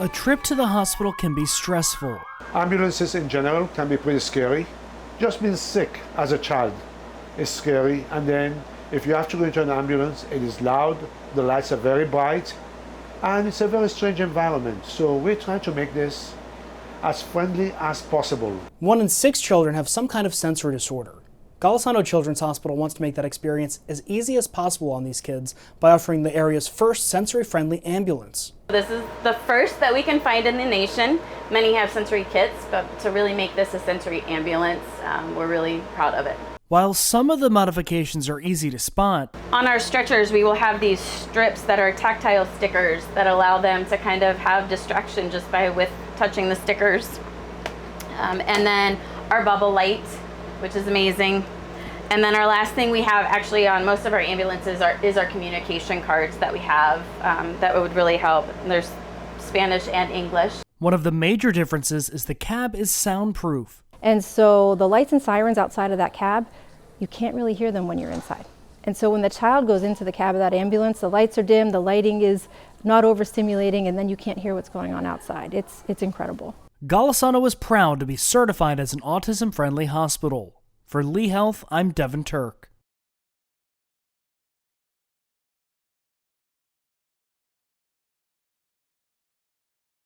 a trip to the hospital can be stressful. Ambulances in general can be pretty scary. Just being sick as a child is scary, and then if you have to go into an ambulance, it is loud, the lights are very bright, and it's a very strange environment. So we're trying to make this as friendly as possible. 1 in 6 children have some kind of sensory disorder. Golisano Children's Hospital wants to make that experience as easy as possible on these kids by offering the area's first sensory-friendly ambulance. This is the first that we can find in the nation. Many have sensory kits, but to really make this a sensory ambulance, we're really proud of it. While some of the modifications are easy to spot, on our stretchers we will have these strips that are tactile stickers that allow them to kind of have distraction just with touching the stickers. And then our bubble light, which is amazing. And then our last thing we have actually on most of our ambulances is our communication cards that we have that would really help. There's Spanish and English. One of the major differences is the cab is soundproof. And so the lights and sirens outside of that cab, you can't really hear them when you're inside. And so when the child goes into the cab of that ambulance, the lights are dim, the lighting is not overstimulating, and then you can't hear what's going on outside. It's incredible. Golisano is proud to be certified as an autism-friendly hospital. For Lee Health, I'm Devin Turk.